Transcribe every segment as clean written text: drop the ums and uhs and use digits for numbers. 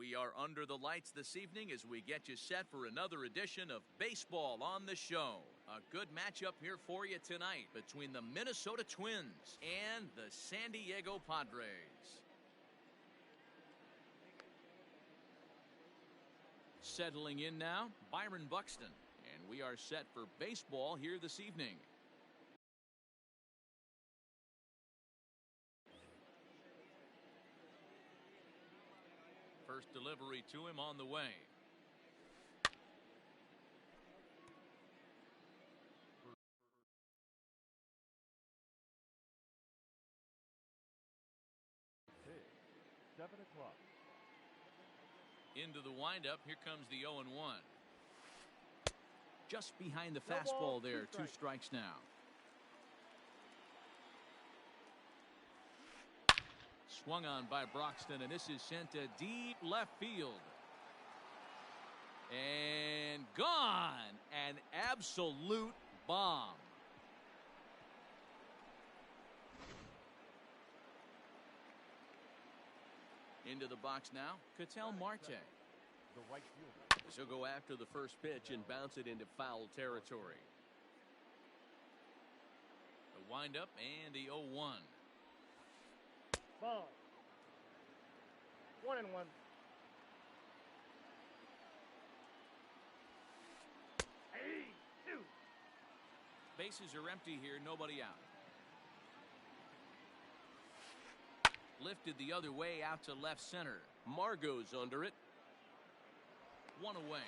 We are under the lights this evening as we get you set for another edition of Baseball on the Show. A good matchup here for you tonight between the Minnesota Twins and the San Diego Padres. Settling in now, Byron Buxton, and we are set for baseball here this evening. First delivery to him on the way. Hey, 7 o'clock. Into the windup. Here comes the 0-1. Just behind the fastball there. 2 strikes now. Swung on by Broxton, and this is sent to deep left field. And gone. An absolute bomb. Into the box now, Ketel Marte. The right fielder. She'll go after the first pitch and bounce it into foul territory. The windup and the 0-1. Ball. 1-1. Hey, 2. Bases are empty here, nobody out. Lifted the other way out to left center. Margot's under it. 1 away.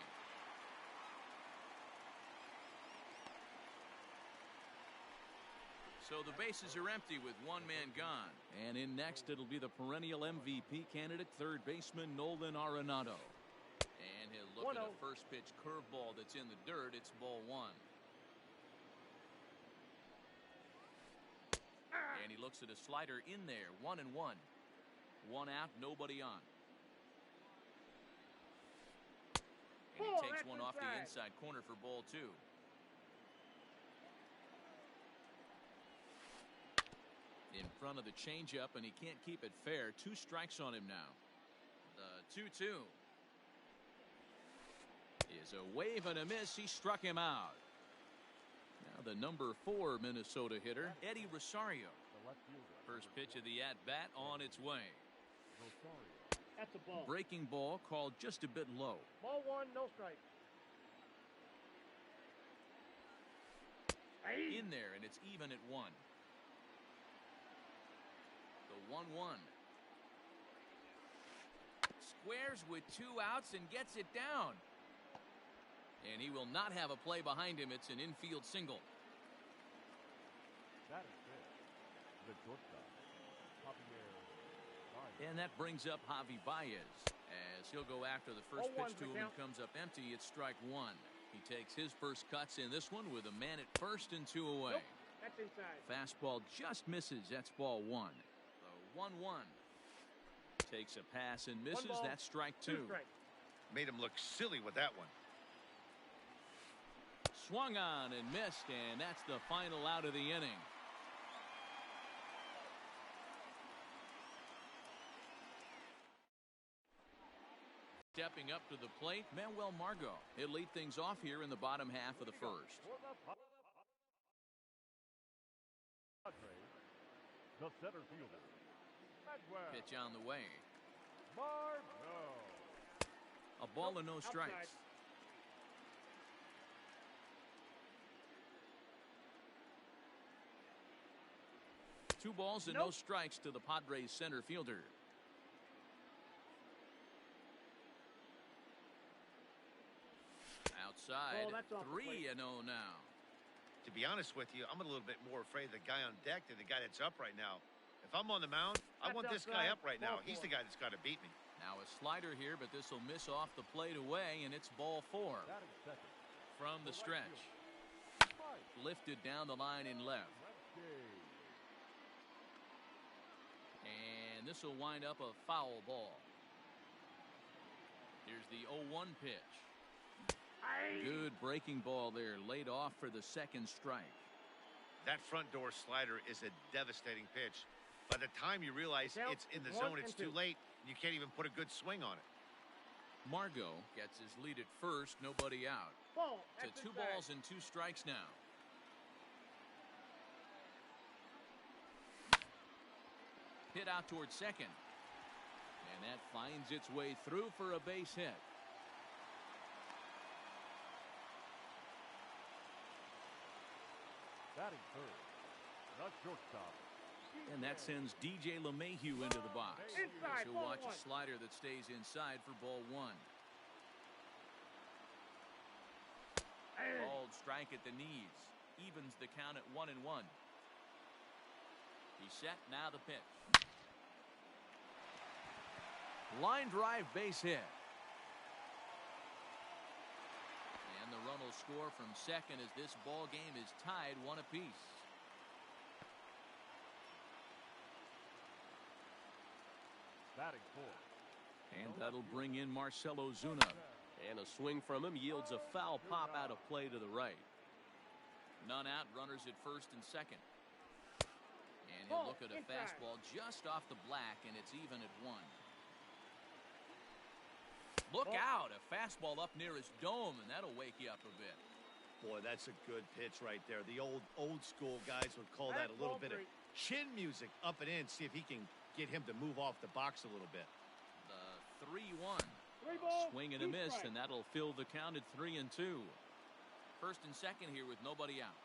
So the bases are empty with 1 man gone. And in next, it'll be the perennial MVP candidate, third baseman Nolan Arenado. And he'll look at a first pitch curveball that's in the dirt. It's ball 1. And he looks at a slider in there. 1-1. 1 out, nobody on. And he takes one off the inside corner for ball 2. In front of the changeup, and he can't keep it fair. 2 strikes on him now. The 2-2 is a wave and a miss. He struck him out. Now the number 4 Minnesota hitter, Eddie Rosario. The left fielder. First pitch of the at-bat on its way. Rosario. That's a ball. Breaking ball called just a bit low. Ball 1, no strike. Hey. In there, and it's even at 1. The 1-1. Squares with 2 outs and gets it down. And he will not have a play behind him. It's an infield single. That is it. The shortstop. Javier. And that brings up Javi Baez as he'll go after the first pitch to him and comes up empty. It's strike 1. He takes his first cuts in this one with a man at first and 2 away. Nope, that's inside. Fastball just misses. That's ball 1. The 1-1 takes a pass and misses. That's strike 2. Made him look silly with that one. Swung on and missed, and that's the final out of the inning. Stepping up to the plate, Manuel Margot. He'll lead things off here in the bottom half of the first. The center fielder. Pitch on the way. Margot. A ball and no strikes. 2 balls and no strikes to the Padres center fielder. Outside, 3-0 now. To be honest with you, I'm a little bit more afraid of the guy on deck than the guy that's up right now. If I'm on the mound, I want this guy up right now. He's the guy that's got to beat me. Now a slider here, but this will miss off the plate away, and it's ball 4. From the stretch. Lifted down the line in left. And this will wind up a foul ball. Here's the 0-1 pitch. Good breaking ball there, laid off for the second strike. That front door slider is a devastating pitch. By the time you realize it's in the zone, it's too late. You can't even put a good swing on it. Margot gets his lead at first, nobody out. Ball. To That's 2 inside. balls and 2 strikes now. Hit out towards second. And that finds its way through for a base hit. Batting third. The shortstop. And that sends DJ LeMahieu into the box. Inside, He'll ball watch a one. slider that stays inside for ball 1. Called strike at the knees. Evens the count at 1-1. He's set, now the pitch. Line drive base hit. And the run will score from second as this ball game is tied 1 apiece. Batting fourth. And that'll bring in Marcelo Zuna. And a swing from him yields a foul pop out of play to the right. None out, runners at first and second. And he'll look at a fastball just off the black, and it's even at 1. Look out, a fastball up near his dome, and that'll wake you up a bit. Boy, that's a good pitch right there. The old school guys would call that a little bit of chin music up and in. See if he can get him to move off the box a little bit. The 3-1. 3 balls, Swing and a 2 miss, strikes. and that'll fill the count at 3-2. First and second here with nobody out.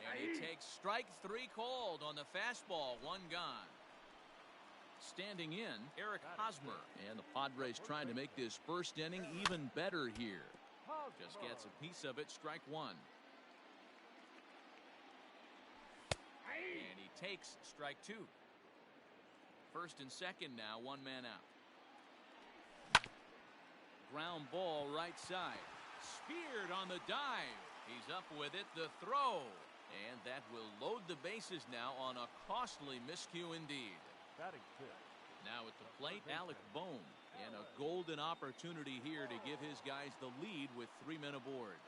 And he takes strike 3 called on the fastball, 1 gone. Standing in, Eric Hosmer. And the Padres trying to make this first inning even better here. Just gets a piece of it, strike 1. And he takes strike 2. First and second now, 1 man out. Ground ball right side. Speared on the dive. He's up with it, the throw. And that will load the bases now on a costly miscue indeed. Batting fifth. Now at the plate, Alec Bohm. And a golden opportunity here to give his guys the lead with 3 men aboard.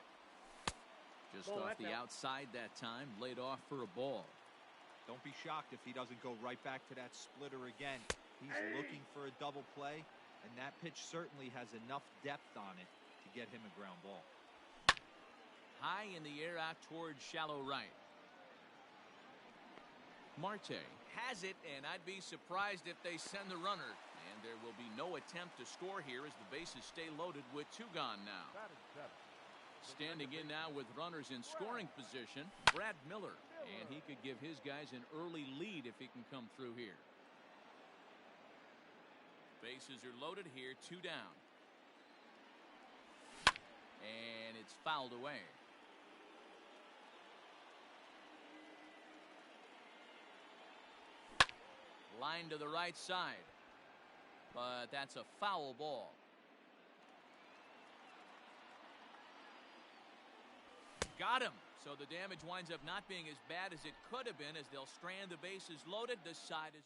Just off the outside that time, laid off for a ball. Don't be shocked if he doesn't go right back to that splitter again. He's looking for a double play, and that pitch certainly has enough depth on it to get him a ground ball. High in the air out towards shallow right. Marte has it, and I'd be surprised if they send the runner. And there will be no attempt to score here as the bases stay loaded with 2 gone now. Batting seventh. Standing in now with runners in scoring position, Brad Miller. And he could give his guys an early lead if he can come through here. Bases are loaded here, 2 down. And it's fouled away. Line to the right side. But that's a foul ball. Got him. So the damage winds up not being as bad as it could have been as they'll strand the bases loaded. The side is.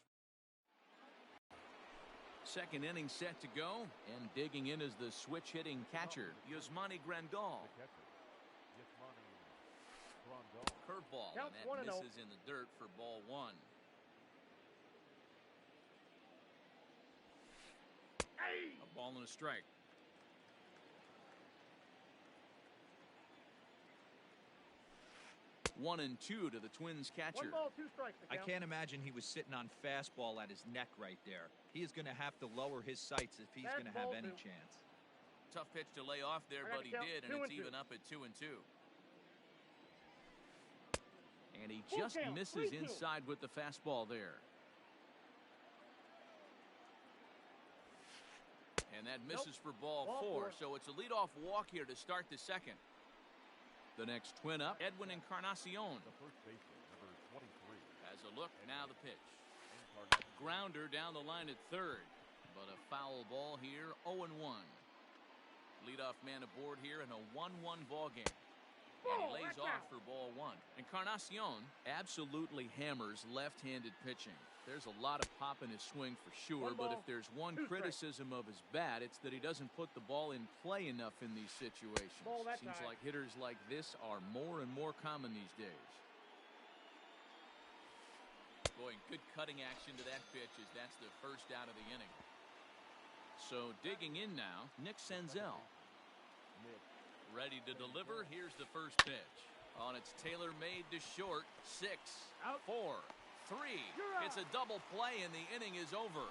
Second inning set to go. And digging in is the switch hitting catcher, Yasmani Grandal. The catcher. Yasmani Grandal. Curveball. Counts And that 1-0. misses in the dirt for ball 1. A ball and a strike. One and 2 to the Twins catcher. 1 ball, 2 strikes. I can't imagine he was sitting on fastball at his neck right there. He is going to have to lower his sights if he's going to have any chance. Tough pitch to lay off there, but he did, and it's even up at 2-2. And he just misses inside with the fastball there. And that misses for ball 4, so it's a leadoff walk here to start the second. The next twin up, Edwin Encarnacion. The first baseman, number 23. Has a look, now the pitch. Encarnacion. Grounder down the line at third, but a foul ball here, 0-1. Leadoff man aboard here in a 1-1 ball game. And he lays off for ball 1. Encarnacion absolutely hammers left-handed pitching. There's a lot of pop in his swing for sure, but if there's one criticism of his bat, it's that he doesn't put the ball in play enough in these situations. Seems like hitters like this are more and more common these days. Boy, good cutting action to that pitch as that's the first out of the inning. So digging in now, Nick Senzel. Nick. Ready to deliver. Here's the first pitch. On its tailor-made to short. 6, Out. 4, 3. You're out. It's a double play and the inning is over.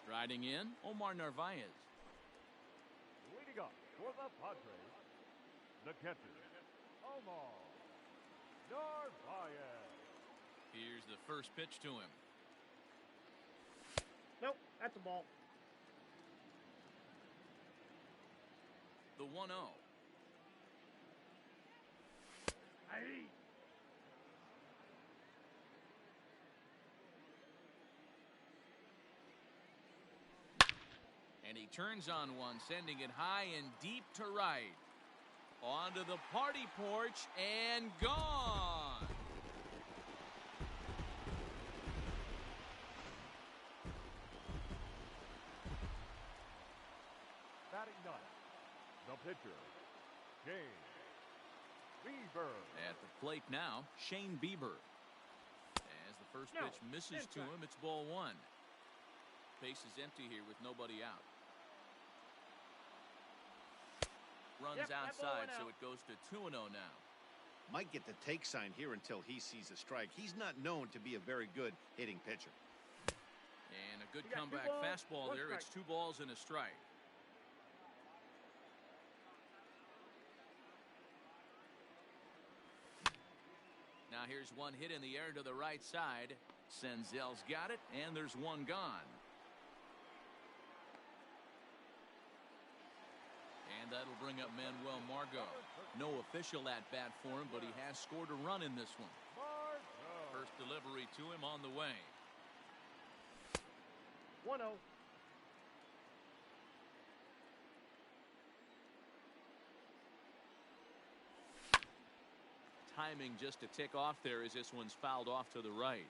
Striding in, Omar Narvaez. Leading up for the Padres, the catcher, Omar Narvaez. Here's the first pitch to him. Nope, that's a ball. The 1-0. Hey. And he turns on one, sending it high and deep to right. Onto the party porch and gone. Batting ninth, the pitcher, Shane Bieber. At the plate now, Shane Bieber. As the first No, pitch misses to inside. him, it's ball 1. Base is empty here with nobody out. Runs Yep, that ball outside, went so out. it goes to 2-0 now. Might get the take sign here until he sees a strike. He's not known to be a very good hitting pitcher. And a good You got two comeback balls, fastball one there. strike. It's 2 balls and a strike. Now here's one hit in the air to the right side. Senzel's got it, and there's one gone. And that'll bring up Manuel Margot. No official at-bat for him, but he has scored a run in this one. Margot. First delivery to him on the way. 1-0. Timing just to tick off there as this one's fouled off to the right.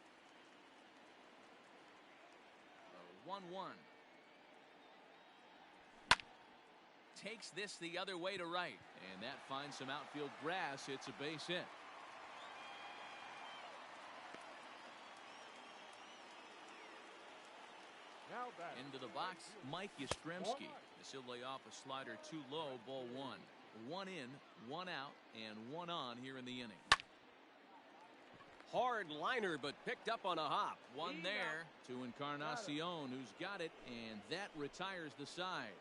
1-1. Takes this the other way to right, and that finds some outfield grass. It's a base hit. Now batting. Into the box, Mike Yastrzemski. This will lay off a slider too low, ball 1. 1 in, 1 out, and 1 on here in the inning. Hard liner, but picked up on a hop. One there to Encarnacion, who's got it, and that retires the side.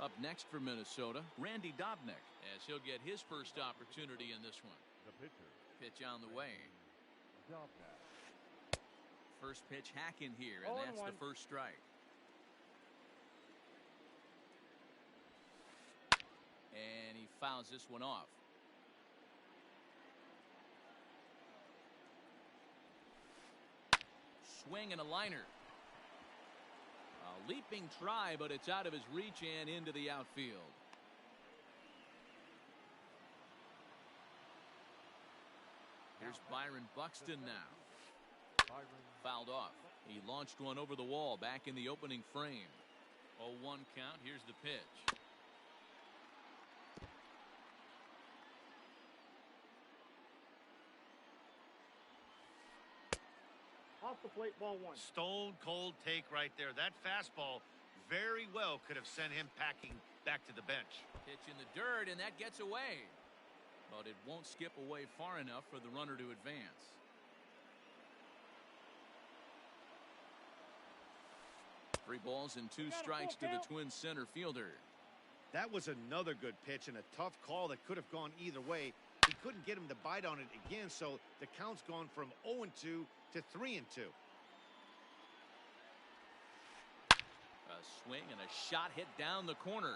Up next for Minnesota, Randy Dobnak, as he'll get his first opportunity in this one. The pitcher, Pitch on the way. Dobnak. First pitch hack in here, and that's the 0-1. first strike. And he fouls this one off. Swing and a liner. A leaping try, but it's out of his reach and into the outfield. Here's Byron Buxton now. Byron. Fouled off. He launched one over the wall back in the opening frame. 0-1 count. Here's the pitch. Off the plate, ball 1. Stone cold take right there. That fastball very well could have sent him packing back to the bench. Pitch in the dirt, and that gets away. But it won't skip away far enough for the runner to advance. Three balls and 2 strikes to the Twins center fielder. That was another good pitch and a tough call that could have gone either way. He couldn't get him to bite on it again, so the count's gone from 0-2 to 3-2. A swing and a shot hit down the corner.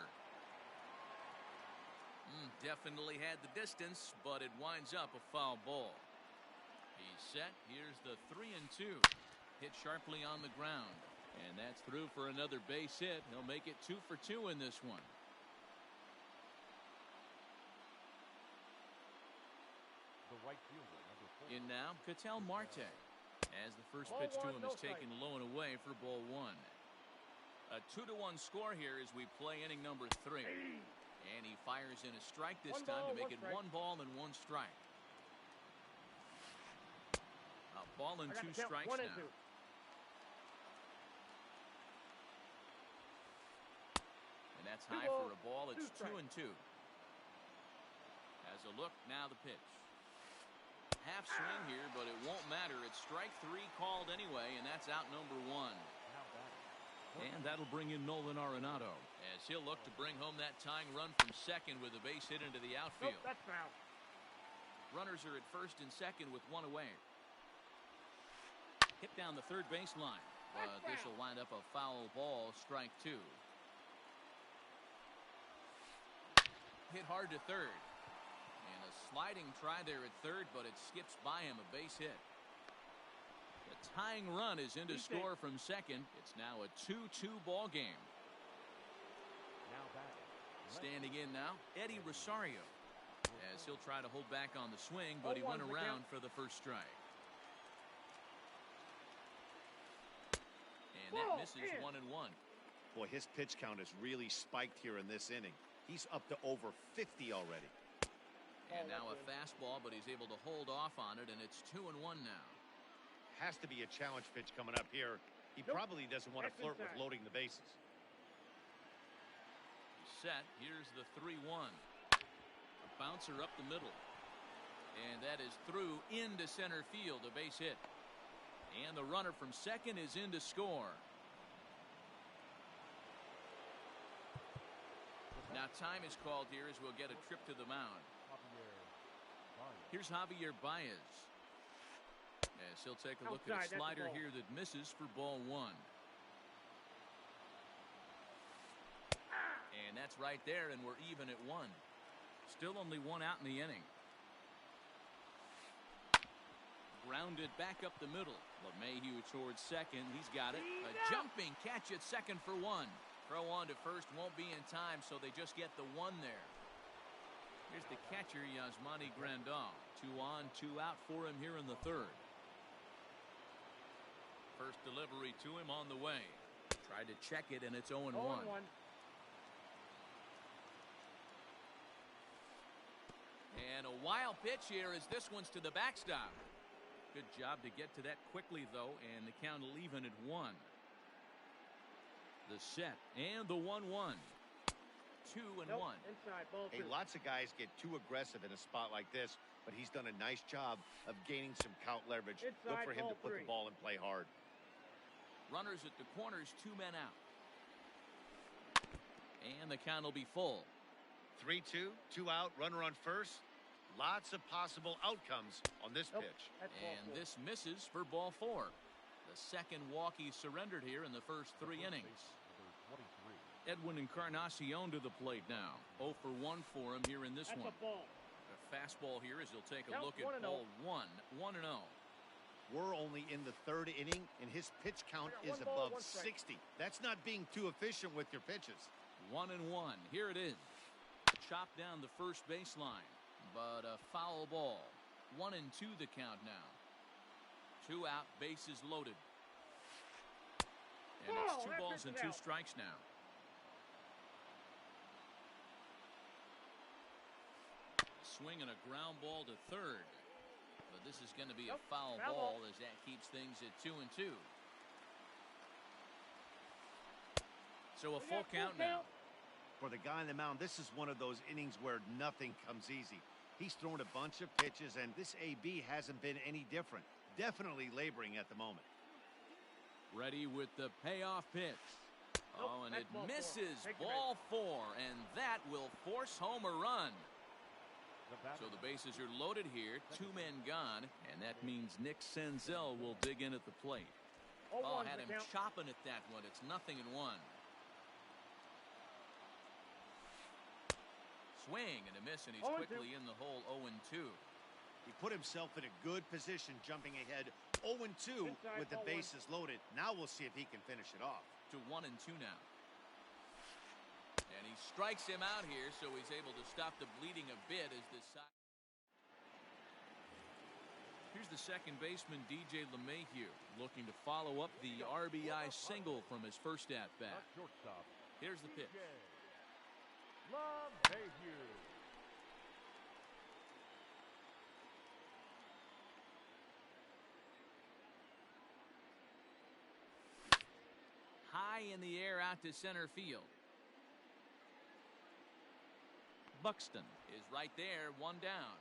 Definitely had the distance, but it winds up a foul ball. He's set. Here's the 3-2. Hit sharply on the ground. And that's through for another base hit. He'll make it 2 for 2 in this one. The right fielder, number 4. In now, Ketel Marte. As the first Ball pitch to 1, him no is taken strike. low and away for ball 1. A 2-1 score here as we play inning number 3. And he fires in a strike this time to make it 1 ball and 1 strike. A ball and 2 strikes now. And that's high for a ball. It's 2-2. As a look, now the pitch. Half swing here, but it won't matter. It's strike 3 called anyway, and that's out number 1. And that'll bring in Nolan Arenado, as he'll look to bring home that tying run from second with a base hit into the outfield. Nope, that's foul. Runners are at first and second with 1 away. Hit down the third baseline, but this will wind up a foul ball, strike 2. Hit hard to third. And a sliding try there at third, but it skips by him, a base hit. The tying run is in to score from second. It's now a 2-2 ball game. Now back. Standing in now, Eddie Rosario, as he'll try to hold back on the swing, but he went around for the first strike. And that misses 1-1. Boy, his pitch count has really spiked here in this inning. He's up to over 50 already. And now a fastball, but he's able to hold off on it, and it's 2-1 now. Has to be a challenge pitch coming up here. He probably doesn't want to flirt with loading the bases. Set. Here's the 3-1. A bouncer up the middle. And that is through into center field, a base hit. And the runner from second is in to score. Now time is called here as we'll get a trip to the mound. Here's Javier Baez. As he'll take a look at a slider here that misses for ball 1. And that's right there, and we're even at 1. Still only 1 out in the inning. Grounded back up the middle. LeMahieu towards second. He's got it. A jumping catch at second for 1. Throw on to first won't be in time, so they just get the 1 there. Here's the catcher, Yasmani Grandal. 2 on, 2 out for him here in the third. First delivery to him on the way. Tried to check it, and it's 0-1. And a wild pitch here as this one's to the backstop. Good job to get to that quickly, though, and the count will even at 1. The set and the 1-1. 2-1. Hey, lots of guys get too aggressive in a spot like this, but he's done a nice job of gaining some count leverage. Look for him to put the ball and play hard. Runners at the corners, 2 men out. And the count will be full. 3-2, 2 out, runner on first. Lots of possible outcomes on this pitch. And this misses for ball 4. The second walk he surrendered here in the first 3 innings. Edwin Encarnacion to the plate now. 0 for 1 for him here in this one. A fastball here as he'll take a look at ball 1. 1-0. We're only in the third inning, and his pitch count is above 60. That's not being too efficient with your pitches. 1-1. Here it is. Chopped down the first baseline, but a foul ball. 1-2 the count now. 2 out, bases loaded. And it's 2 balls and 2 strikes now. Swing and a ground ball to third. But this is going to be a foul ball as that keeps things at 2-2. So a full count now. For the guy on the mound, this is one of those innings where nothing comes easy. He's thrown a bunch of pitches, and this AB hasn't been any different. Definitely laboring at the moment. Ready with the payoff pitch. Oh, and it misses. Ball 4, and that will force home a run. So the bases are loaded here, 2 men gone, and that means Nick Senzel will dig in at the plate. Oh, had him chopping at that one. It's 0-1. Swing and a miss, and he's quickly in the hole. 0-2. He put himself in a good position, jumping ahead 0-2 with the bases loaded. Now we'll see if he can finish it off. To 1-2 now. And he strikes him out here, so he's able to stop the bleeding a bit as this side. Here's the second baseman, DJ LeMahieu, looking to follow up the RBI single from his first at-bat. Shortstop. Here's the pitch. LeMahieu. High in the air out to center field. Buxton is right there, one down.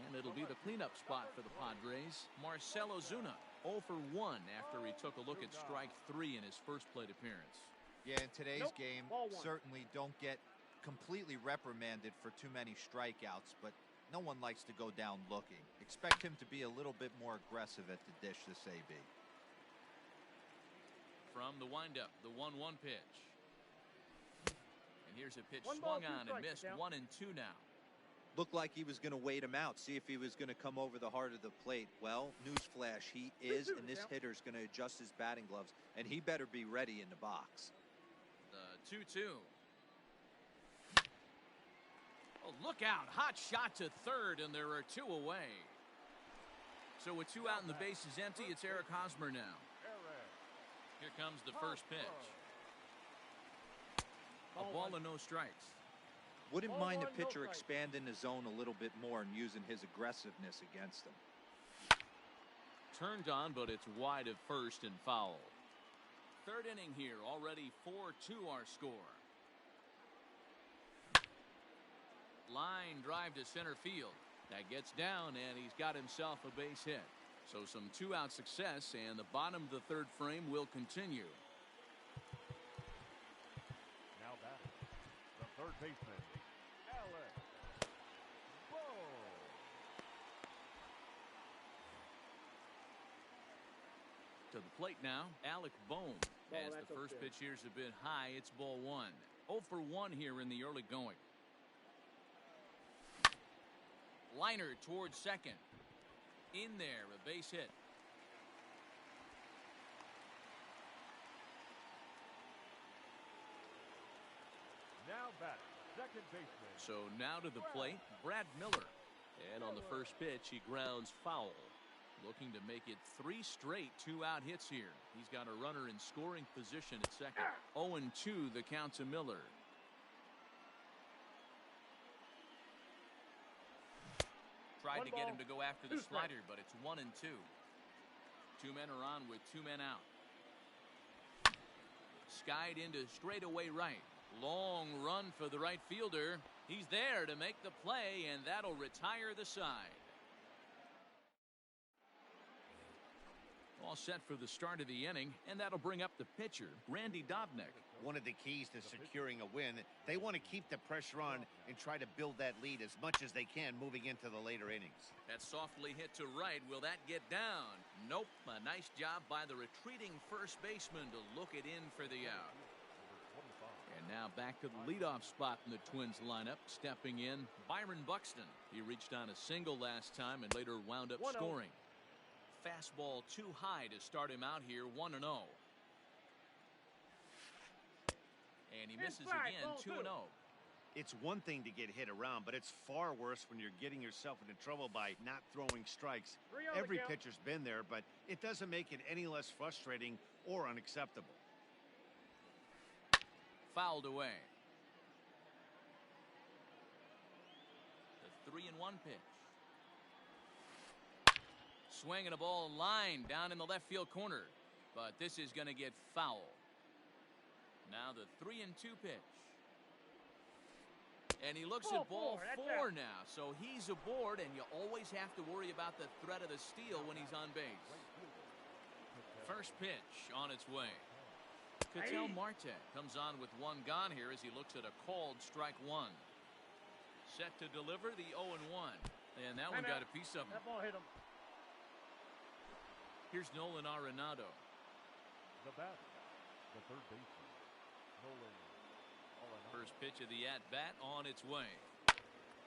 And it'll be the cleanup spot for the Padres. Marcell Ozuna, 0 for 1 after he took a look at strike 3 in his first plate appearance. Yeah, in today's game, Ball one. certainly don't get completely reprimanded for too many strikeouts, but no one likes to go down looking. Expect him to be a little bit more aggressive at the dish this AB. From the windup, the 1-1 pitch. And here's a pitch One ball, swung two on and strikes, missed. count. 1-2 now. Looked like he was going to wait him out, see if he was going to come over the heart of the plate. Well, newsflash, he is, and this hitter's going to adjust his batting gloves, and he better be ready in the box. The 2-2. Oh, look out. Hot shot to third, and there are 2 away. So with 2 out and the base is empty, it's Eric Hosmer now. Here comes the first pitch. A ball and no strikes. Wouldn't Ball mind the one, no pitcher strike. expanding the zone a little bit more and using his aggressiveness against him. Turned on, but it's wide of first and foul. Third inning here, already 4-2 our score. Line drive to center field. That gets down, and he's got himself a base hit. So some 2-out success, and the bottom of the third frame will continue. Now batting, the third baseman, Alex Bowe. To the plate now, Alec Bohm. As that's the first upstairs. pitch here's a bit high, it's ball 1. 0 for 1 here in the early going. Liner towards second. In there, a base hit. Now batting, second baseman. So now to the plate, Brad Miller. And on the first pitch, he grounds foul. Looking to make it 3 straight 2-out hits here. He's got a runner in scoring position at second. 0-2 the count to Miller. Tried to get him to go after the slider, but it's 1-2. 2 men are on with 2 men out. Skied into straightaway right. Long run for the right fielder. He's there to make the play, and that'll retire the side. All set for the start of the inning, and that'll bring up the pitcher, Randy Dobnak. One of the keys to securing a win, they want to keep the pressure on and try to build that lead as much as they can moving into the later innings. That softly hit to right. Will that get down? Nope. A nice job by the retreating first baseman to look it in for the out. And now back to the leadoff spot in the Twins lineup. Stepping in, Byron Buxton. He reached on a single last time and later wound up 1-0. scoring. Fastball too high to start him out here, 1-0. And he misses Inside, again, ball 2-0. It's one thing to get hit around, but it's far worse when you're getting yourself into trouble by not throwing strikes. 3 on the Every count. pitcher's been there, but it doesn't make it any less frustrating or unacceptable. Fouled away. The 3-1 pitch. Swinging a ball line down in the left field corner. But this is going to get foul. Now the 3-2 pitch. And he looks at ball 4 now. So he's aboard, and you always have to worry about the threat of the steal when he's on base. First pitch on its way. Ketel Marte comes on with 1 gone here as he looks at a called strike 1. Set to deliver the 0-1. And that one got a piece of him. That ball hit him. Here's Nolan Arenado. The batter, the third baseman, Nolan Arenado. First pitch of the at-bat on its way.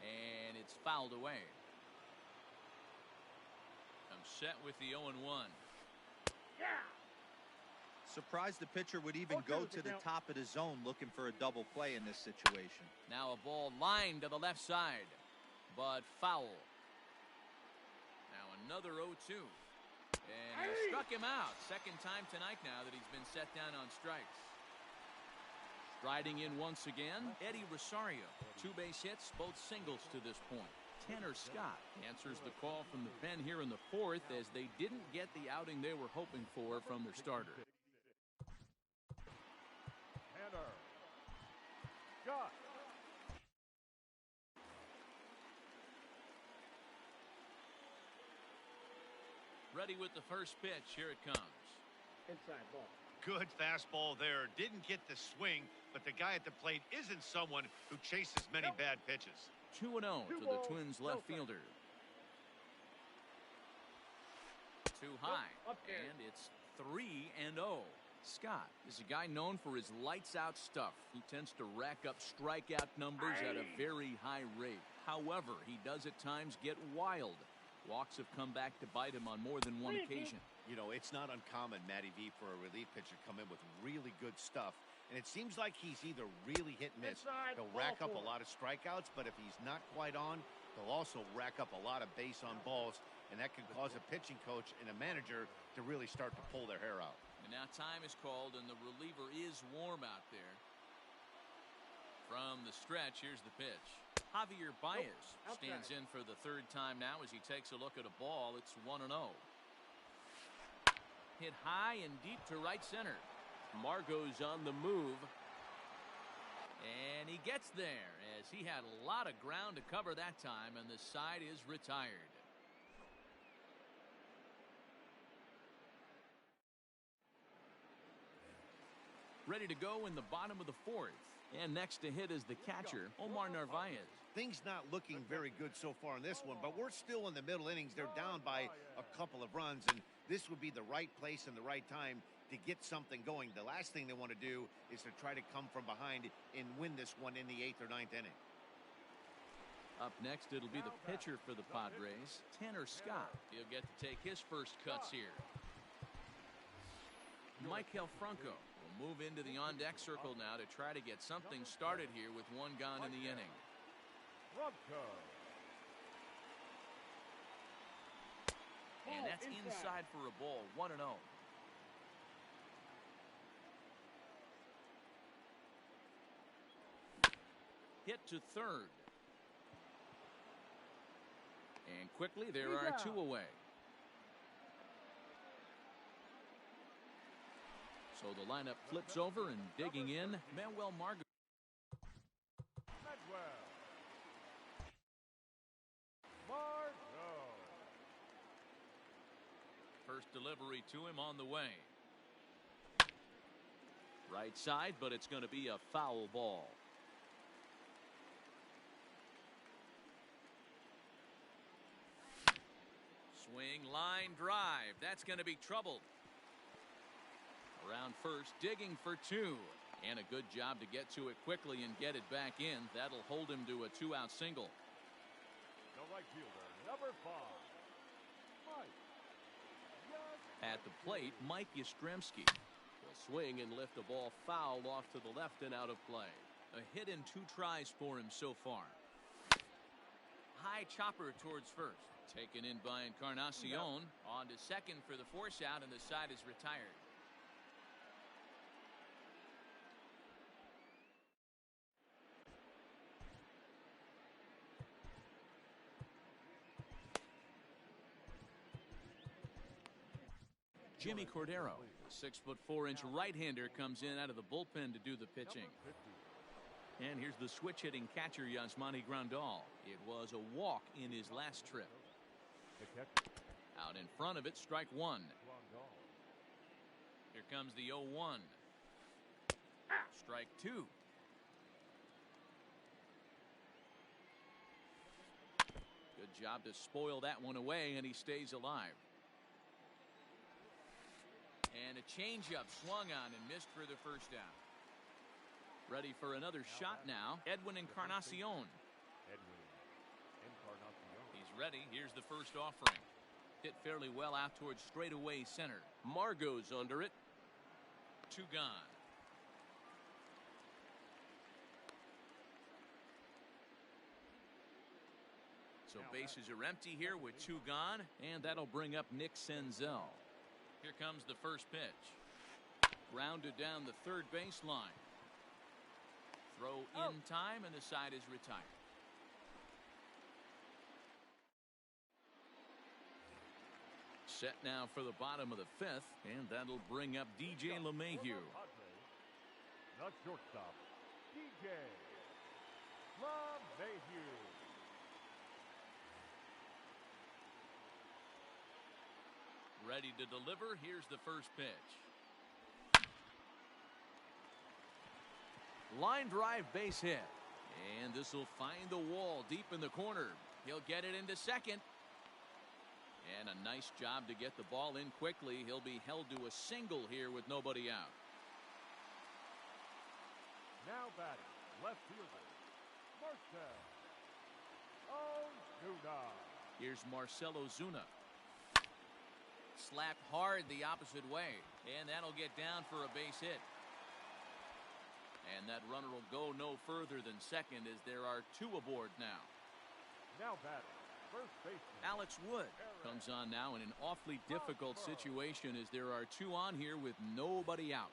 And it's fouled away. I'm set with the 0-1. Yeah. Surprised the pitcher would even 0-2 go is to the count. top of the zone looking for a double play in this situation. Now a ball lined to the left side, but foul. Now another 0-2. And he struck him out. Second time tonight now that he's been set down on strikes. Striding in once again, Eddie Rosario. 2 base hits, both singles to this point. Tanner Scott answers the call from the pen here in the 4th as they didn't get the outing they were hoping for from their starter. Tanner Scott. Ready with the first pitch. Here it comes. Inside ball. Good fastball there. Didn't get the swing, but the guy at the plate isn't someone who chases many bad pitches. 2-0 to the Twins left fielder. Too high. Up there. And it's 3-0. Scott is a guy known for his lights-out stuff. He tends to rack up strikeout numbers at a very high rate. However, he does at times get wild. Walks have come back to bite him on more than one occasion. You know, it's not uncommon, Matty V, for a relief pitcher to come in with really good stuff. And it seems like he's either really hit and miss. Inside, He'll ball rack up a 4. lot of strikeouts, but if he's not quite on, he'll also rack up a lot of base on balls. And that can cause a pitching coach and a manager to really start to pull their hair out. And now time is called, and the reliever is warm out there. From the stretch, here's the pitch. Javier Baez stands in for the 3rd time now as he takes a look at a ball. It's 1-0. Hit high and deep to right center. Margot's on the move. And he gets there as he had a lot of ground to cover that time, and the side is retired. Ready to go in the bottom of the 4th. And next to hit is the catcher, Omar Narvaez. Things not looking very good so far in this one, but we're still in the middle innings. They're down by a couple of runs, and this would be the right place and the right time to get something going. The last thing they want to do is to try to come from behind and win this one in the 8th or 9th inning. Up next, it'll be the pitcher for the Padres, Tanner Scott. He'll get to take his first cuts here. Maikel Franco will move into the on-deck circle now to try to get something started here with one gone in the inning. Franco. And that's inside for a ball, 1-0. Hit to third. And quickly, there are 2 away. So the lineup flips over, and digging in, Manuel Margot. First delivery to him on the way. Right side, but it's going to be a foul ball. Swing, line, drive. That's going to be troubled. Around first, digging for 2. And a good job to get to it quickly and get it back in. That'll hold him to a 2-out single. The right fielder, number 5. At the plate, Mike Yastrzemski will swing and lift the ball foul off to the left and out of play. A hit in 2 tries for him so far. High chopper towards first. Taken in by Encarnacion. On to second for the force out, and the side is retired. Jimmy Cordero, 6'4" right-hander, comes in out of the bullpen to do the pitching. And here's the switch-hitting catcher, Yasmani Grandal. It was a walk in his last trip. Out in front of it, strike 1. Here comes the 0-1. Strike 2. Good job to spoil that one away, and he stays alive. And a changeup swung on and missed for the first out. Ready for another shot now, Edwin Encarnacion. He's ready. Here's the first offering. Hit fairly well out towards straightaway center. Margot's under it. 2 gone. So bases are empty here with 2 gone, and that'll bring up Nick Senzel. Here comes the first pitch. Grounded down the third baseline. Throw in time, and the side is retired. Set now for the bottom of the 5th, and that'll bring up DJ LeMahieu. The shortstop, DJ LeMahieu. Ready to deliver. Here's the first pitch. Line drive, base hit. And this will find the wall deep in the corner. He'll get it into second. And a nice job to get the ball in quickly. He'll be held to a single here with nobody out. Now batting, left fielder, Marcell Ozuna. Here's Marcell Ozuna. Slapped hard the opposite way. And that'll get down for a base hit. And that runner will go no further than second as there are 2 aboard now. Now batting, first baseman Alex Wood comes on now in an awfully difficult situation as there are 2 on here with nobody out.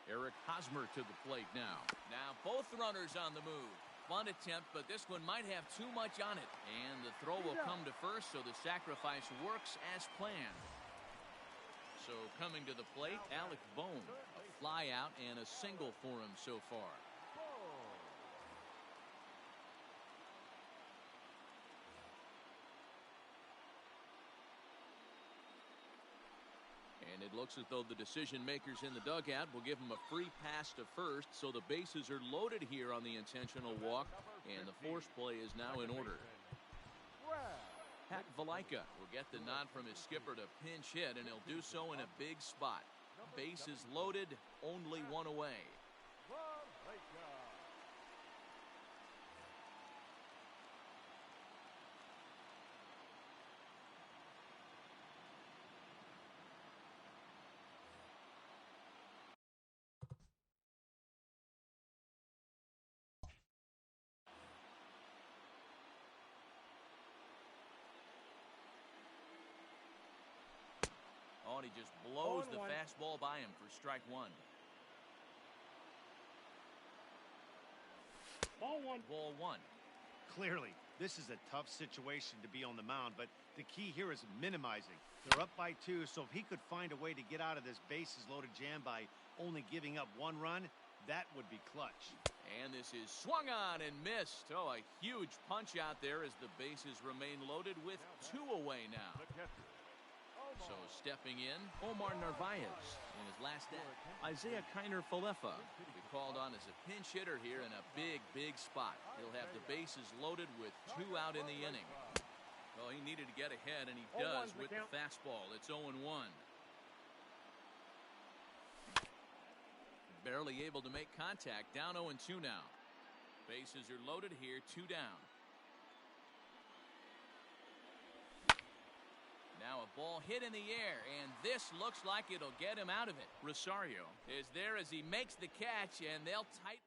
Eric Hosmer to the plate now. Now both runners on the move. Bunt attempt, but this one might have too much on it. And the throw will come to first, so the sacrifice works as planned. So coming to the plate, Alec Bohm. A fly out and a single for him so far. And it looks as though the decision makers in the dugout will give him a free pass to first, so the bases are loaded here on the intentional walk, and the force play is now in order. Pat Valaika will get the nod from his skipper to pinch hit, and he'll do so in a big spot. Bases loaded, only 1 away. Oh, and he just blows the fastball by him for strike 1. Ball 1. Ball 1. Clearly, this is a tough situation to be on the mound, but the key here is minimizing. They're up by 2, so if he could find a way to get out of this bases-loaded jam by only giving up 1 run, that would be clutch. And this is swung on and missed. Oh, a huge punch out there as the bases remain loaded with 2 away now. So stepping in, Omar Narvaez. In his last at, Isaiah Kiner-Falefa will be called on as a pinch hitter here in a big, big spot. He'll have the bases loaded with 2 out in the inning. Well, he needed to get ahead, and he does with the fastball. It's 0-1. Barely able to make contact. Down 0-2 now. Bases are loaded here, 2 down. Now a ball hit in the air, and this looks like it'll get him out of it. Rosario is there as he makes the catch, and they'll tighten.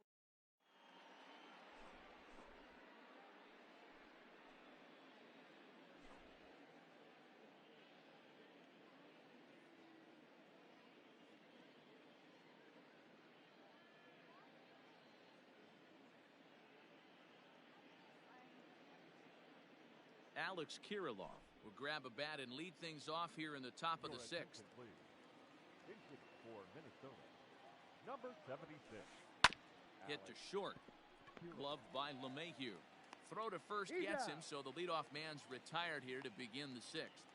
Alex Kirilloff will grab a bat and lead things off here in the top of the 6th. For Minnesota, number 76. Hit to short. Gloved by LeMahieu. Throw to first gets him, so the leadoff man's retired here to begin the 6th.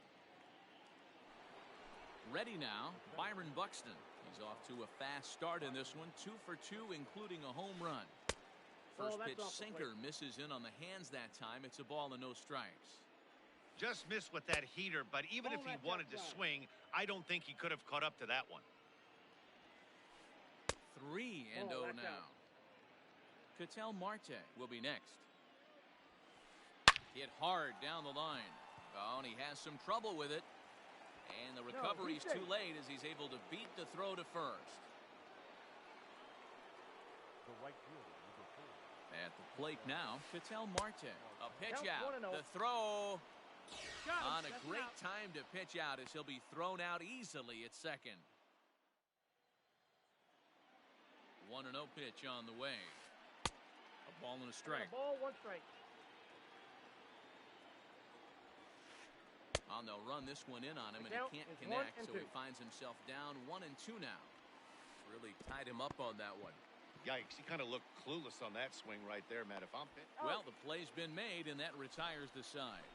Ready now, Byron Buxton. He's off to a fast start in this one. 2 for 2, including a home run. First pitch sinker misses in on the hands that time. It's a ball and no strikes. Just missed with that heater, but even if he wanted to swing, I don't think he could have caught up to that one. 3-0 now. Ketel Marte will be next. Hit hard down the line. Oh, and he has some trouble with it. And the recovery's too late as he's able to beat the throw to first. The right fielder, number 4. At the plate now, Ketel Marte. A pitch Count out. 1-0. The throw Got him. on a Second great out. time to pitch out as he'll be thrown out easily at second. 1-0 pitch on the way. A ball and a strike. And a ball, 1 strike. And they'll run this one in on him, and count he can't is connect, 1 and so he 2. finds himself down 1-2 now. Really tied him up on that one. Yikes, he kind of looked clueless on that swing right there, Matt. If I'm pit. Well, the play's been made, and that retires the side.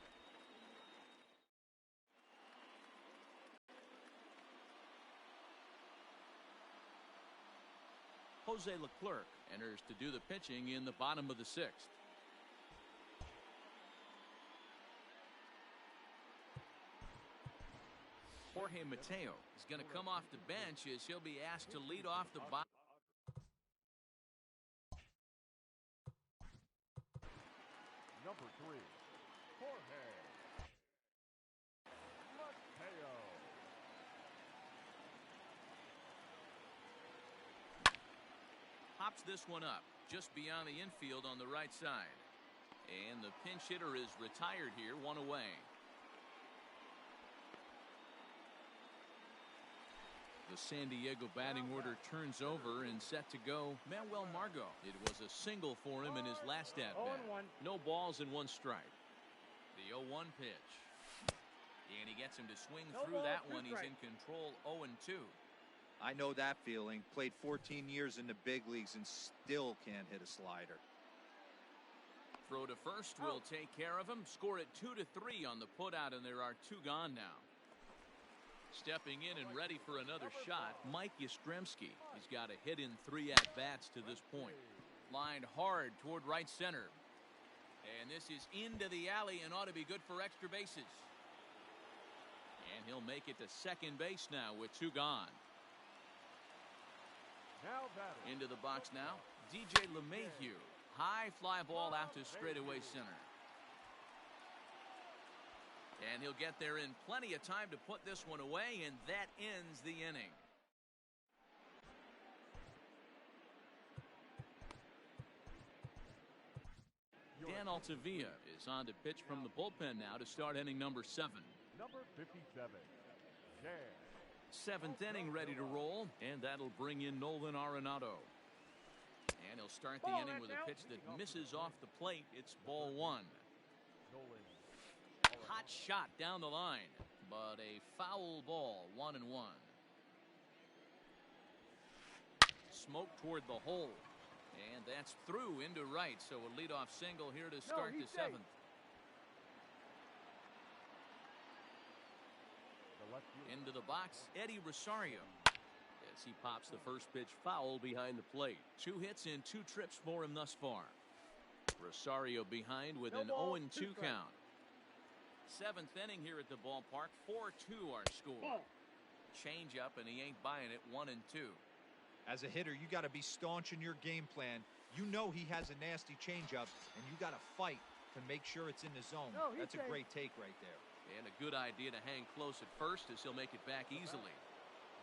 Jose Leclerc enters to do the pitching in the bottom of the 6th. Jorge Mateo is going to come off the bench as he'll be asked to lead off the bottom. Number 3, Jorge Mateo. Pops this one up just beyond the infield on the right side. And the pinch hitter is retired here, 1 away. The San Diego batting order turns over and set to go Manuel Margot. It was a single for him in his last at-bat. 0-1. No balls and 1 strike. The 0-1 pitch. And he gets him to swing No through balls, that 2 one. He's strikes. in control, 0-2. I know that feeling. Played 14 years in the big leagues and still can't hit a slider. Throw to first will take care of him. Score it 2-3 on the putout, and there are 2 gone now. Stepping in and ready for another shot, Mike Yastrzemski. He's got a hit in 3 at-bats to this point. Lined hard toward right center. And this is into the alley and ought to be good for extra bases. And he'll make it to second base now with 2 gone. Now batting. Into the box now, DJ LeMahieu. High fly ball out to straightaway center. And he'll get there in plenty of time to put this one away, and that ends the inning. Dan Altavilla is on to pitch from the bullpen now to start inning number 7. Number 57, Jan. 7th inning ready to roll, and that'll bring in Nolan Arenado. And he'll start the inning with a pitch that misses off the plate. It's ball 1. Nolan. Hot shot down the line, but a foul ball, 1-1. Smoke toward the hole, and that's through into right, so a leadoff single here to start the 7th. The left fielder. Into the box, Eddie Rosario. As he pops the first pitch foul behind the plate. 2 hits in 2 trips for him thus far. Rosario behind with an 0-2 count. 7th inning here at the ballpark. 4-2 our score. Change up, and he ain't buying it. 1-2. As a hitter, you got to be staunch in your game plan. You know he has a nasty changeup, and you got to fight to make sure it's in the zone. That's a great take right there. And a good idea to hang close at first as he'll make it back easily.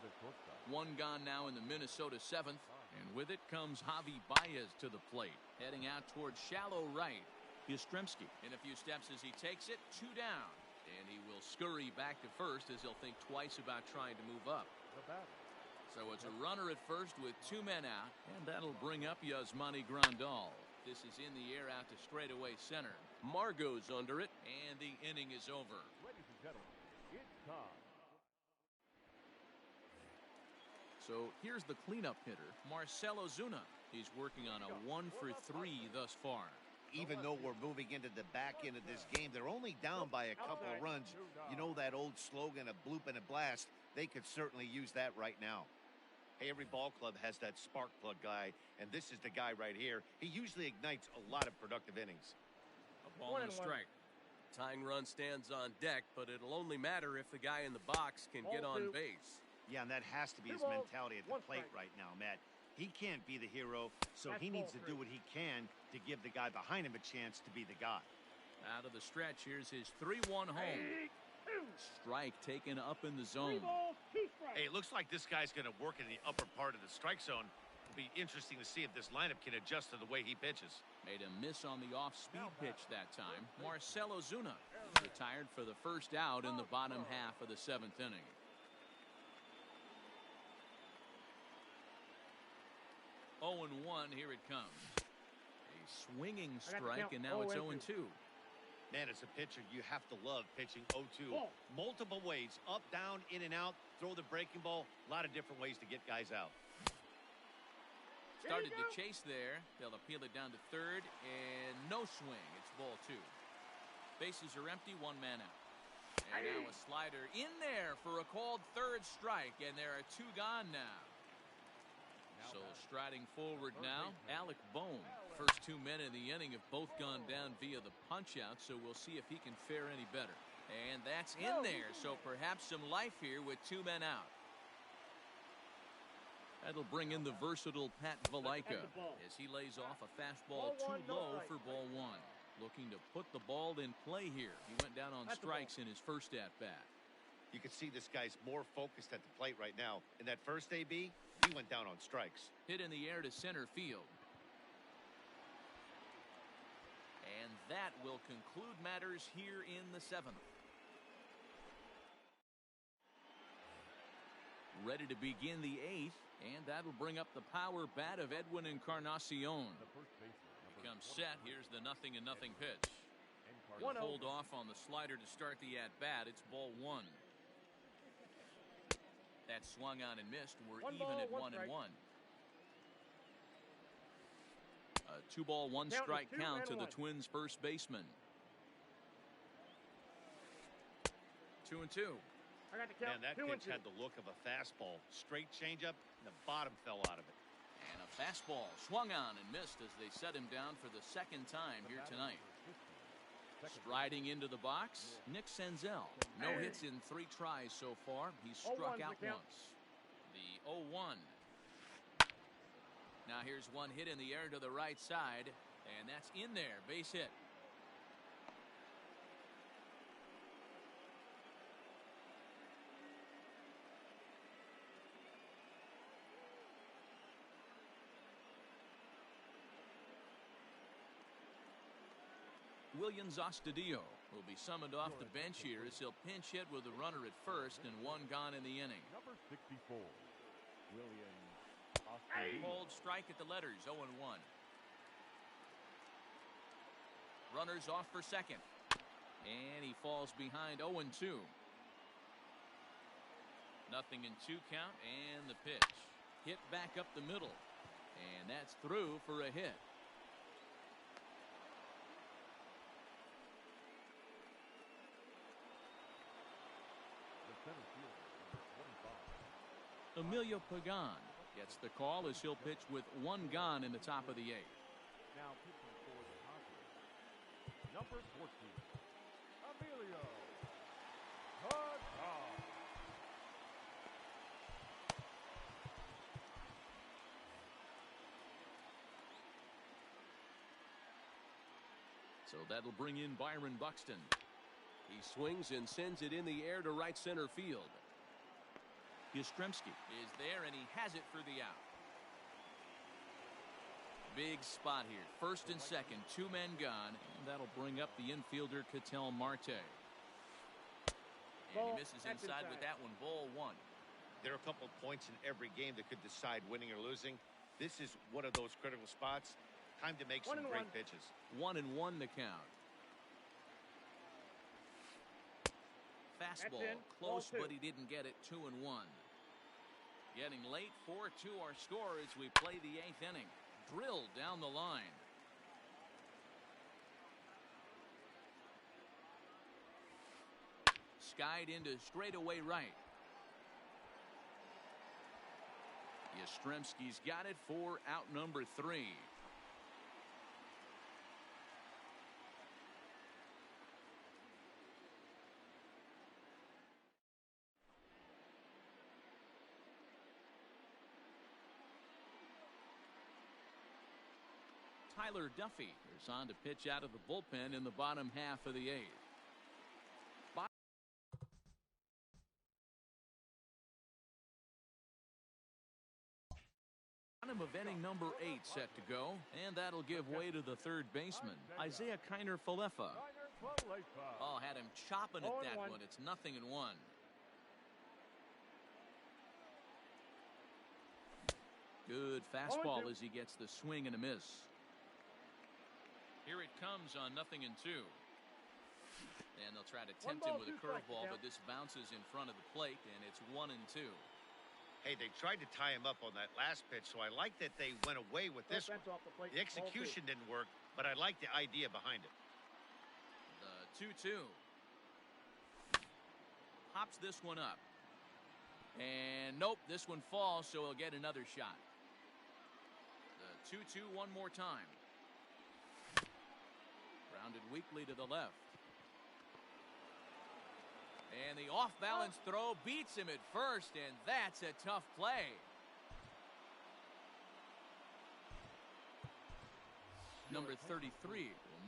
The shortstop. 1 gone now in the Minnesota 7th. And with it comes Javi Baez to the plate. Heading out towards shallow right. Yastrzemski in a few steps as he takes it. 2 down. And he will scurry back to first as he'll think twice about trying to move up. The batter. So it's a runner at first with 2 men out. And that'll bring up Yasmani Grandal. This is in the air out to straightaway center. Margot's under it, and the inning is over. Ladies and gentlemen, it's time. So here's the cleanup hitter, Marcell Ozuna. He's working on a 1-for-3 thus far. Even though we're moving into the back end of this game, they're only down by a couple of runs. You know that old slogan, a bloop and a blast? They could certainly use that right now. Hey, every ball club has that spark plug guy, and this is the guy right here. He usually ignites a lot of productive innings. A ball and a strike. Tying run stands on deck, but it'll only matter if the guy in the box can get on base. Yeah, and that has to be his mentality at the plate right now, Matt. He can't be the hero, so he needs to do what he can to give the guy behind him a chance to be the guy. Out of the stretch, here's his 3-1 home. Strike taken up in the zone. Hey, it looks like this guy's going to work in the upper part of the strike zone. It'll be interesting to see if this lineup can adjust to the way he pitches. Made a miss on the off-speed pitch that time. Marcell Ozuna retired for the first out in the bottom half of the 7th inning. Oh and 1, here it comes. A swinging strike, and now it's 0-2. Man, as a pitcher, you have to love pitching 0-2. Multiple ways, up, down, in and out, throw the breaking ball. A lot of different ways to get guys out. Started to chase there. They'll appeal it down to third, and no swing. It's ball 2. Bases are empty, 1 man out. And now a slider in there for a called third strike, and there are 2 gone now. So striding forward now, Alec Bohm. First 2 men in the inning have both gone down via the punch-out, so we'll see if he can fare any better. And that's in there, so perhaps some life here with 2 men out. That'll bring in the versatile Pat Valaika as he lays off a fastball too low for ball 1. Looking to put the ball in play here. He went down on strikes in his first at-bat. You can see this guy's more focused at the plate right now. In that first AB, he went down on strikes. Hit in the air to center field. And that will conclude matters here in the 7th. Ready to begin the 8th, and that'll bring up the power bat of Edwin Encarnacion. Becomes set. Here's the 0-0 pitch. He'll hold off on the slider to start the at-bat. It's ball 1. That swung on and missed. We're even at 1-1. A 2-ball, 1-strike count to the Twins' first baseman. 2-2. Man, that pitch had the look of a fastball. Straight changeup, and the bottom fell out of it. And a fastball swung on and missed as they set him down for the 2nd time here tonight. Striding into the box, Nick Senzel. No hits in 3 tries so far. He's struck out once. The 0-1. Now here's one hit in the air to the right side, and that's in there. Base hit. Willians Astudillo will be summoned off the bench here as he'll pinch hit with a runner at first and 1 gone in the inning. Number 64, William. Hold strike at the letters, 0-1. Runners off for second. And he falls behind 0-2. 0-2 count and the pitch. Hit back up the middle. And that's through for a hit. Emilio Pagan gets the call as he'll pitch with 1 gone in the top of the 8th. Now pitching for the Padres, number 14, Emilio Pagan. So that'll bring in Byron Buxton. He swings and sends it in the air to right center field. Yastrzemski is there, and he has it for the out. Big spot here. First and second, 2 men gone, and that'll bring up the infielder Ketel Marte. And he misses inside with that one. Ball 1. There are a couple of points in every game that could decide winning or losing. This is one of those critical spots. Time to make some great pitches. 1-1 the count. Fastball close, but he didn't get it. 2-1. Getting late, 4-2 our score as we play the 8th inning. Drilled down the line. Skied into straightaway right. Yastrzemski's got it for out number 3. Tyler Duffy is on to pitch out of the bullpen in the bottom half of the eighth. Bottom of inning number 8 set to go, and that'll give way to the third baseman, Isaiah Kiner-Falefa. Oh, had him chopping at that one. It's 0-1. Good fastball as he gets the swing and a miss. Here it comes on 0-2. And they'll try to tempt him with a curveball, but this bounces in front of the plate, and it's 1-2. Hey, they tried to tie him up on that last pitch, so I like that they went away with this one. The execution didn't work, but I like the idea behind it. The 2-2. Pops this one up. And nope, this one falls, so he'll get another shot. The 2-2 one more time. Grounded weakly to the left. And the off-balance throw beats him at first, and that's a tough play. Number 33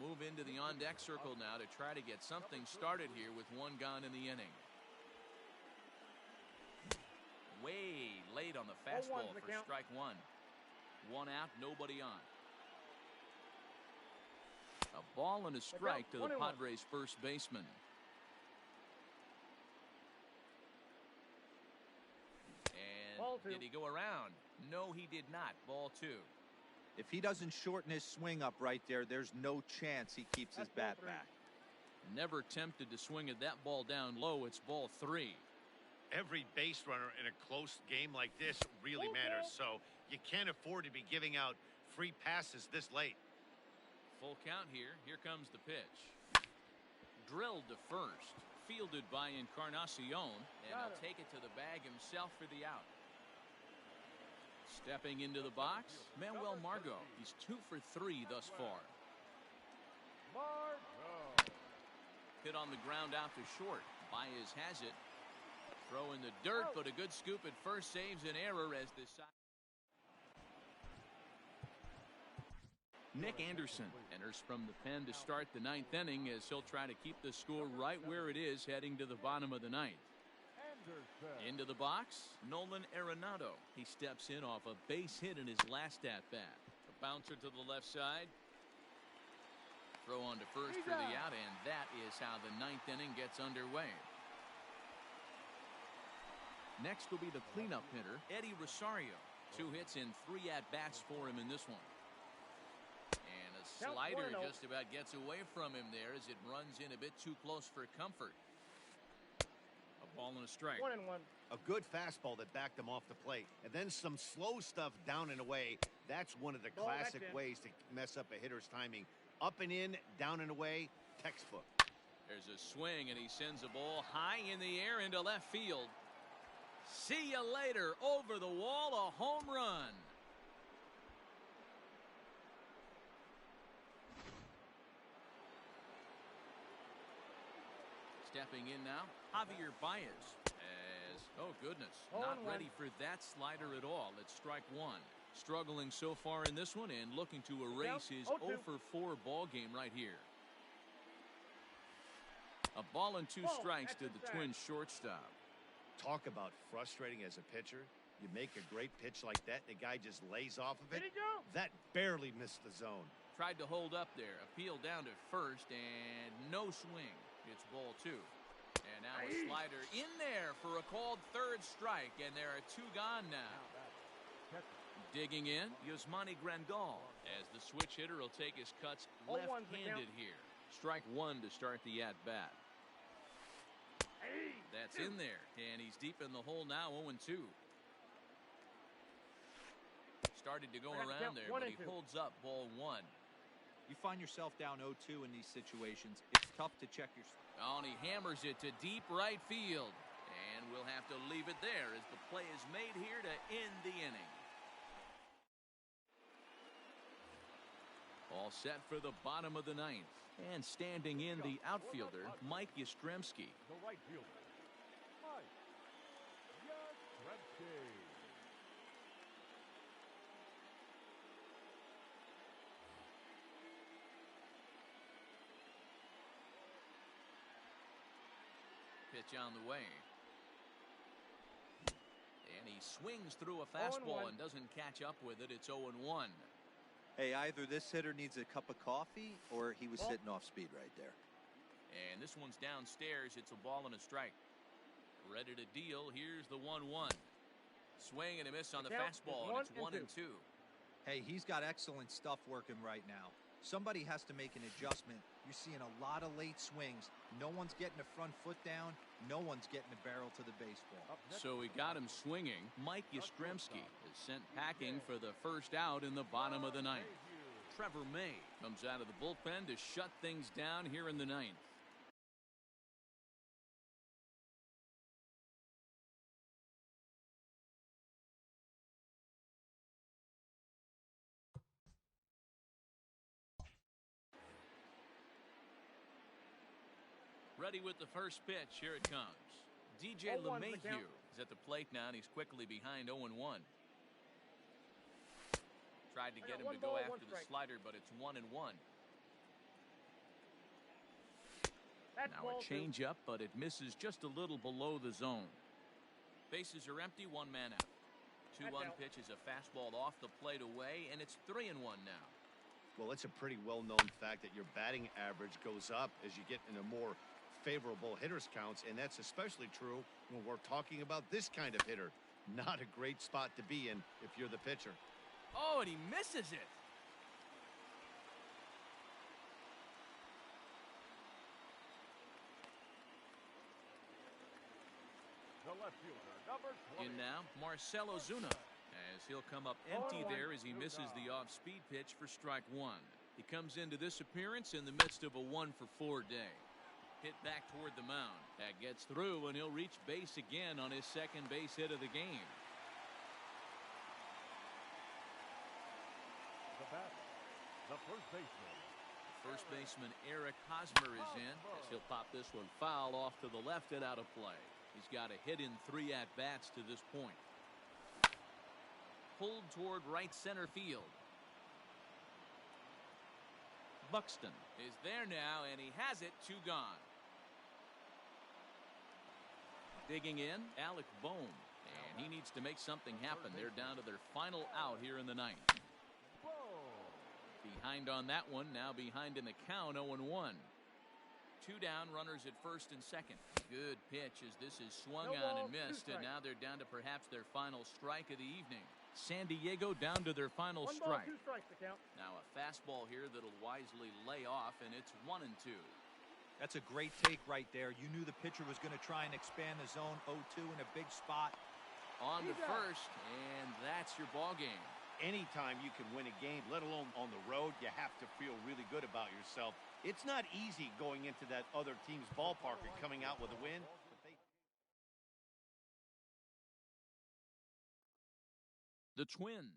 will move into the on-deck circle now to try to get something started here with one gone in the inning. Way late on the fastball for strike one. One out, nobody on. A ball and a strike to the Padres' first baseman. And did he go around? No, he did not. Ball 2. If he doesn't shorten his swing up right there, there's no chance he keeps his bat back. Never tempted to swing at that ball down low. It's ball 3. Every base runner in a close game like this really matters, so you can't afford to be giving out free passes this late. Full count here. Here comes the pitch. Drilled to first. Fielded by Encarnacion, and he'll take it to the bag himself for the out. Stepping into the box, Manuel Margot. He's 2 for 3 thus far. Hit on the ground out to short. Baez has it. Throw in the dirt, but a good scoop at first saves an error as this side. Nick Anderson enters from the pen to start the 9th inning as he'll try to keep the score right where it is heading to the bottom of the 9th. Into the box, Nolan Arenado. He steps in off a base hit in his last at-bat. A bouncer to the left side. Throw on to first for the out, and that is how the 9th inning gets underway. Next will be the cleanup hitter, Eddie Rosario. 2 hits and 3 at-bats for him in this one. And a slider just about gets away from him there as it runs in a bit too close for comfort. A ball and a strike. 1-1. A good fastball that backed him off the plate. And then some slow stuff down and away. That's one of the classic ways to mess up a hitter's timing. Up and in, down and away, textbook. There's a swing, and he sends a ball high in the air into left field. See you later. Over the wall, a home run. Stepping in now, Javier Baez. As, oh goodness, not ready for that slider at all. It's strike 1. Struggling so far in this one and looking to erase his 0 for 4 ball game right here. A ball and 2 strikes to the Twins shortstop. Talk about frustrating as a pitcher. You make a great pitch like that, the guy just lays off of it. That barely missed the zone. Tried to hold up there. Appeal down to first, and no swing. It's ball 2. And now a slider in there for a called 3rd strike, and there are 2 gone now. Digging in, Yasmani Grandal, as the switch hitter will take his cuts left-handed here. Strike 1 to start the at-bat. That's in there, and he's deep in the hole now, 0-2. Started to go around there, but he holds up ball 1. You find yourself down 0-2 in these situations. It's tough to check your... Oh, and he hammers it to deep right field. And we'll have to leave it there as the play is made here to end the inning. All set for the bottom of the 9th. And standing in the outfielder, Mike Yastrzemski. The right fielder, Mike Yastrzemski. Pitch on the way. And he swings through a fastball and doesn't catch up with it. It's 0-1. Hey, either this hitter needs a cup of coffee or he was sitting off speed right there. And this one's downstairs. It's a ball and a strike. Ready to deal. Here's the 1-1. Swing and a miss on the fastball, and it's 1-2. Hey, he's got excellent stuff working right now. Somebody has to make an adjustment. You're seeing a lot of late swings. No one's getting the front foot down. No one's getting the barrel to the baseball. So he got him swinging. Mike Yastrzemski is sent packing for the first out in the bottom of the ninth. Trevor May Comes out of the bullpen to shut things down here in the ninth. ready with the first pitch. Here it comes. DJ LeMahieu is at the plate now, and he's quickly behind 0-1. Tried to get him to go after the slider, but it's 1-1. Now a changeup, but it misses just a little below the zone. Bases are empty, one man out. 2-1 pitch is a fastball off the plate away, and it's 3-1 now. Well, it's a pretty well-known fact that your batting average goes up as you get into more favorable hitters counts, and that's especially true when we're talking about this kind of hitter. Not a great spot to be in if you're the pitcher. Oh, and he misses it. The left fielder, number 20. In now, Marcell Ozuna, as he'll come up empty there as he misses the off-speed pitch for strike one. He comes into this appearance in the midst of a 1-for-4 day. Hit back toward the mound. That gets through, and he'll reach base again on his second base hit of the game. The batter, the first baseman. First baseman Eric Hosmer is in, as he'll pop this one foul off to the left and out of play. He's got a hit in 3 at-bats to this point. Pulled toward right center field. Buxton is there now, and he has it. 2 gone. Digging in, Alec Bohm, and he needs to make something happen. They're down to their final out here in the ninth. Behind on that one, now behind in the count, 0-1. 2 down, runners at first and second. Good pitch as this is swung on and missed, and now they're down to perhaps their final strike of the evening. San Diego down to their final strike. Now a fastball here that'll wisely lay off, and it's 1-2. That's a great take right there. You knew the pitcher was going to try and expand the zone. 0-2 in a big spot. On to first, and that's your ball game. Anytime you can win a game, let alone on the road, you have to feel really good about yourself. It's not easy going into that other team's ballpark and coming out with a win. The Twins